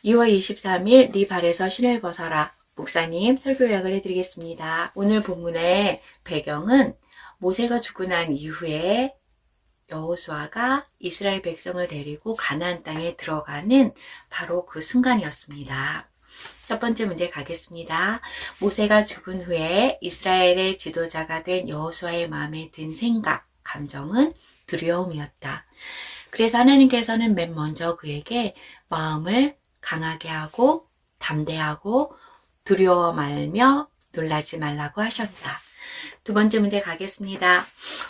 2월 23일 네 발에서 신을 벗어라. 목사님 설교 요약을 해드리겠습니다. 오늘 본문의 배경은 모세가 죽고 난 이후에 여호수아가 이스라엘 백성을 데리고 가나안 땅에 들어가는 바로 그 순간이었습니다. 첫 번째 문제 가겠습니다. 모세가 죽은 후에 이스라엘의 지도자가 된 여호수아의 마음에 든 생각, 감정은 두려움이었다. 그래서 하나님께서는 맨 먼저 그에게 마음을 강하게 하고 담대하고 두려워 말며 놀라지 말라고 하셨다. 두 번째 문제 가겠습니다.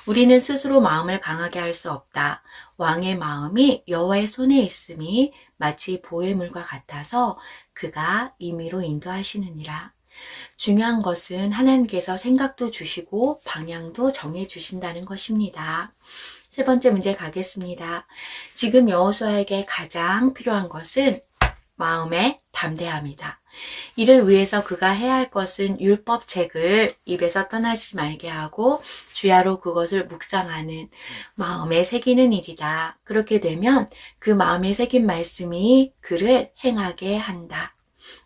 우리는 스스로 마음을 강하게 할 수 없다. 왕의 마음이 여호와의 손에 있음이 마치 보혜물과 같아서 그가 임의로 인도하시느니라. 중요한 것은 하나님께서 생각도 주시고 방향도 정해 주신다는 것입니다. 세 번째 문제 가겠습니다. 지금 여호수아에게 가장 필요한 것은 마음의 담대함이다. 이를 위해서 그가 해야 할 것은 율법책을 입에서 떠나지 말게 하고 주야로 그것을 묵상하는 마음에 새기는 일이다. 그렇게 되면 그 마음에 새긴 말씀이 그를 행하게 한다.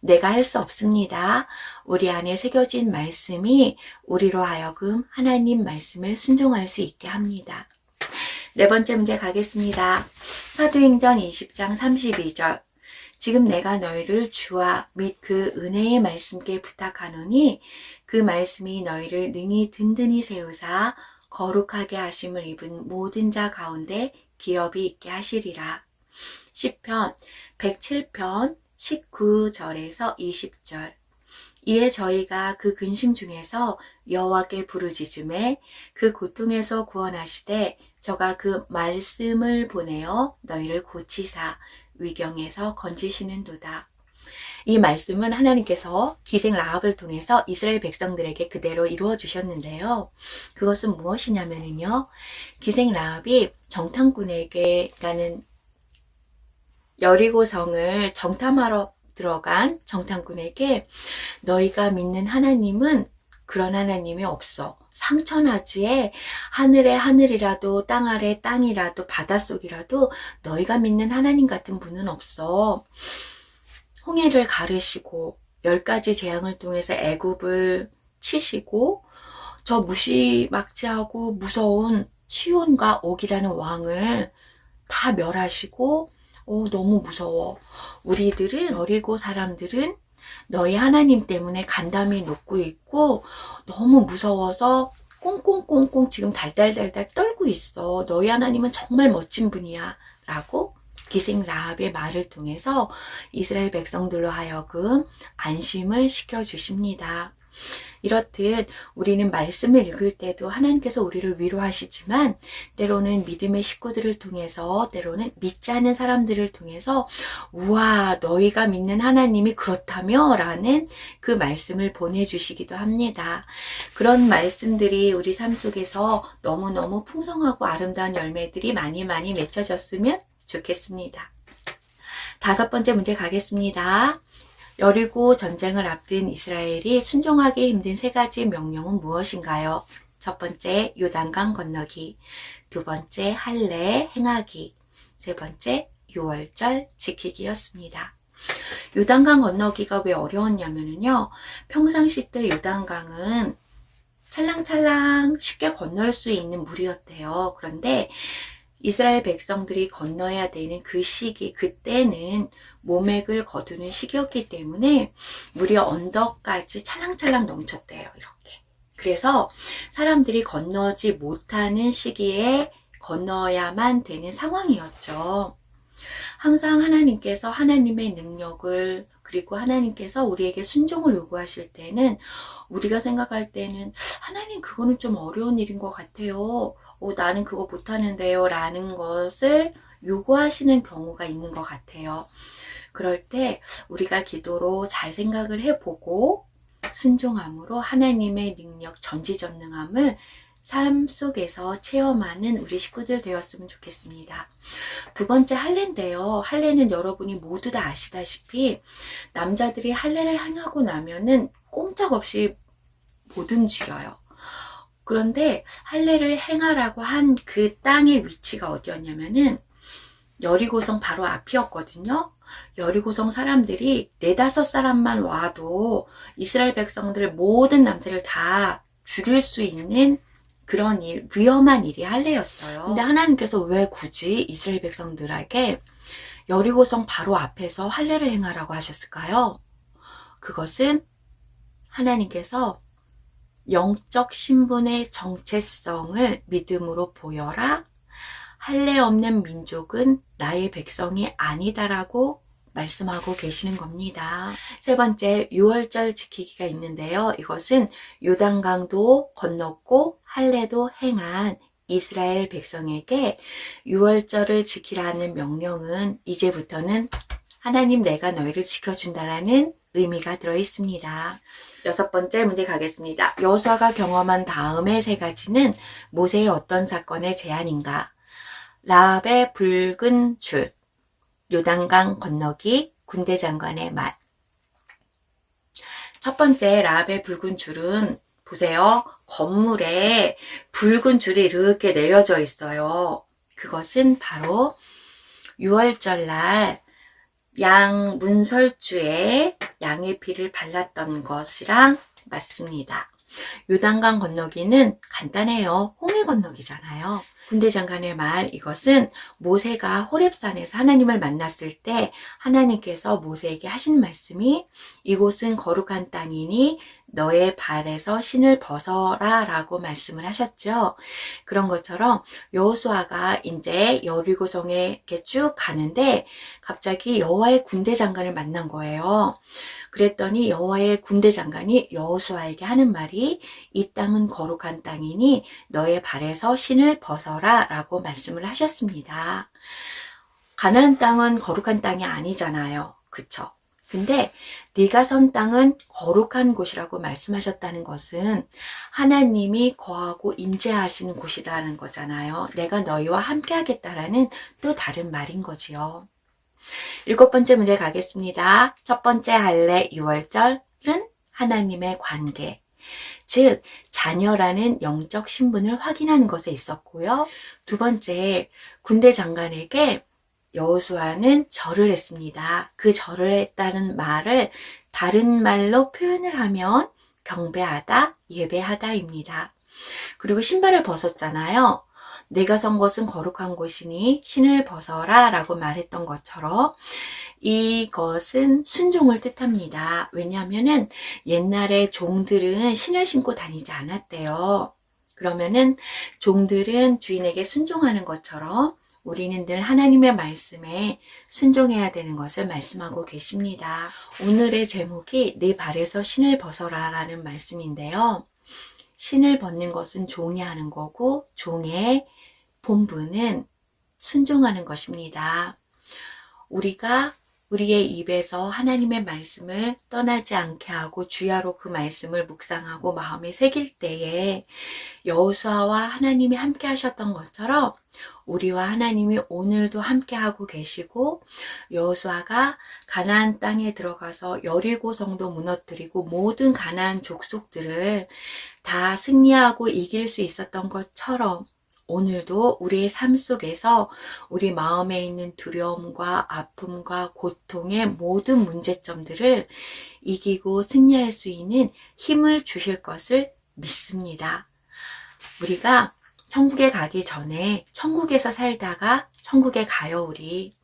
내가 할 수 없습니다. 우리 안에 새겨진 말씀이 우리로 하여금 하나님 말씀에 순종할 수 있게 합니다. 네 번째 문제 가겠습니다. 사도행전 20장 32절. 지금 내가 너희를 주와 및 그 은혜의 말씀께 부탁하노니 그 말씀이 너희를 능히 든든히 세우사 거룩하게 하심을 입은 모든 자 가운데 기업이 있게 하시리라. 시편 107편 19절에서 20절. 이에 저희가 그 근심 중에서 여호와께 부르짖음에 그 고통에서 구원하시되 저가 그 말씀을 보내어 너희를 고치사 위경에서 건지시는도다. 이 말씀은 하나님께서 기생 라합을 통해서 이스라엘 백성들에게 그대로 이루어 주셨는데요. 그것은 무엇이냐면요. 기생 라합이 정탐꾼에게, 그러니까는 여리고성을 정탐하러 들어간 정탐꾼에게 너희가 믿는 하나님은 그런 하나님이 없어. 상천하지에 하늘에 하늘이라도 땅 아래 땅이라도 바닷속이라도 너희가 믿는 하나님 같은 분은 없어. 홍해를 가르시고 10가지 재앙을 통해서 애굽을 치시고 저 무시막지하고 무서운 시온과 옥이라는 왕을 다 멸하시고 너무 무서워. 우리들은 어리고 사람들은 너희 하나님 때문에 간담이 녹고 있고 너무 무서워서 꽁꽁꽁꽁 지금 달달달달 떨고 있어. 너희 하나님은 정말 멋진 분이야. 라고 기생 라합의 말을 통해서 이스라엘 백성들로 하여금 안심을 시켜주십니다. 이렇듯 우리는 말씀을 읽을 때도 하나님께서 우리를 위로하시지만 때로는 믿음의 식구들을 통해서 때로는 믿지 않는 사람들을 통해서 우와 너희가 믿는 하나님이 그렇다며 라는 그 말씀을 보내주시기도 합니다. 그런 말씀들이 우리 삶 속에서 너무너무 풍성하고 아름다운 열매들이 많이 맺혀졌으면 좋겠습니다. 다섯 번째 문제 가겠습니다. 여리고 전쟁을 앞둔 이스라엘이 순종하기 힘든 세 가지 명령은 무엇인가요? 첫 번째, 요단강 건너기. 두 번째, 할례 행하기. 세 번째, 유월절 지키기였습니다. 요단강 건너기가 왜 어려웠냐면요. 평상시 때 요단강은 찰랑찰랑 쉽게 건널 수 있는 물이었대요. 그런데 이스라엘 백성들이 건너야 되는 그 시기, 그때는 모맥을 거두는 시기였기 때문에 물이 언덕까지 찰랑찰랑 넘쳤대요. 이렇게. 그래서 사람들이 건너지 못하는 시기에 건너야만 되는 상황이었죠. 항상 하나님께서 하나님의 능력을 그리고 하나님께서 우리에게 순종을 요구하실 때는 우리가 생각할 때는 하나님 그거는 좀 어려운 일인 것 같아요. 나는 그거 못하는데요 라는 것을 요구하시는 경우가 있는 것 같아요. 그럴 때 우리가 기도로 잘 생각을 해보고 순종함으로 하나님의 능력 전지전능함을 삶 속에서 체험하는 우리 식구들 되었으면 좋겠습니다. 두 번째 할례인데요. 할례는 여러분이 모두 다 아시다시피 남자들이 할례를 행하고 나면은 꼼짝없이 못 움직여요. 그런데 할례를 행하라고 한 그 땅의 위치가 어디였냐면은 여리고성 바로 앞이었거든요. 여리고성 사람들이 4-5사람만 와도 이스라엘 백성들 모든 남자를 다 죽일 수 있는 그런 일, 위험한 일이 할례였어요. 근데 하나님께서 왜 굳이 이스라엘 백성들에게 여리고성 바로 앞에서 할례를 행하라고 하셨을까요? 그것은 하나님께서 영적 신분의 정체성을 믿음으로 보여라. 할례 없는 민족은 나의 백성이 아니다라고 말씀하고 계시는 겁니다. 세 번째, 유월절 지키기가 있는데요. 이것은 요단강도 건넜고 할례도 행한 이스라엘 백성에게 유월절을 지키라는 명령은 이제부터는 하나님 내가 너희를 지켜준다라는 의미가 들어 있습니다. 6번째 문제 가겠습니다. 여호수아가 경험한 다음의 3가지는 모세의 어떤 사건의 제안인가? 라합의 붉은 줄, 요단강 건너기, 군대 장관의 말. 첫 번째, 라합의 붉은 줄은 보세요. 건물에 붉은 줄이 이렇게 내려져 있어요. 그것은 바로 6월절 날 양 문설주에 양의 피를 발랐던 것이랑 맞습니다. 요단강 건너기는 간단해요. 홍해 건너기잖아요. 군대 장관의 말, 이것은 모세가 호렙산에서 하나님을 만났을 때 하나님께서 모세에게 하신 말씀이 이곳은 거룩한 땅이니 너의 발에서 신을 벗어라 라고 말씀을 하셨죠. 그런 것처럼 여호수아가 이제 여리고성에 이렇게 쭉 가는데 갑자기 여호와의 군대 장관을 만난 거예요. 그랬더니 여호와의 군대 장관이 여호수아에게 하는 말이 이 땅은 거룩한 땅이니 너의 발에서 신을 벗어라 라고 말씀을 하셨습니다. 가나안 땅은 거룩한 땅이 아니잖아요. 그쵸? 근데 네가 선 땅은 거룩한 곳이라고 말씀하셨다는 것은 하나님이 거하고 임재하시는 곳이라는 거잖아요. 내가 너희와 함께 하겠다라는 또 다른 말인 거지요. 7번째 문제 가겠습니다. 첫 번째 할례 유월절은 하나님의 관계, 즉 자녀라는 영적 신분을 확인하는 것에 있었고요. 두 번째, 군대 장관에게 여호수아는 절을 했습니다. 그 절을 했다는 말을 다른 말로 표현을 하면 경배하다, 예배하다입니다. 그리고 신발을 벗었잖아요. 내가 선 곳은 거룩한 곳이니 신을 벗어라 라고 말했던 것처럼 이것은 순종을 뜻합니다. 왜냐하면은 옛날에 종들은 신을 신고 다니지 않았대요. 그러면은 종들은 주인에게 순종하는 것처럼 우리는 늘 하나님의 말씀에 순종해야 되는 것을 말씀하고 계십니다. 오늘의 제목이 내 발에서 신을 벗어라 라는 말씀인데요. 신을 벗는 것은 종이 하는 거고 종의 본분은 순종하는 것입니다. 우리가 우리의 입에서 하나님의 말씀을 떠나지 않게 하고 주야로 그 말씀을 묵상하고 마음에 새길 때에 여호수아와 하나님이 함께 하셨던 것처럼 우리와 하나님이 오늘도 함께 하고 계시고 여호수아가 가나안 땅에 들어가서 여리고성도 무너뜨리고 모든 가나안 족속들을 다 승리하고 이길 수 있었던 것처럼 오늘도 우리의 삶 속에서 우리 마음에 있는 두려움과 아픔과 고통의 모든 문제점들을 이기고 승리할 수 있는 힘을 주실 것을 믿습니다. 우리가 천국에 가기 전에 천국에서 살다가 천국에 가요, 우리.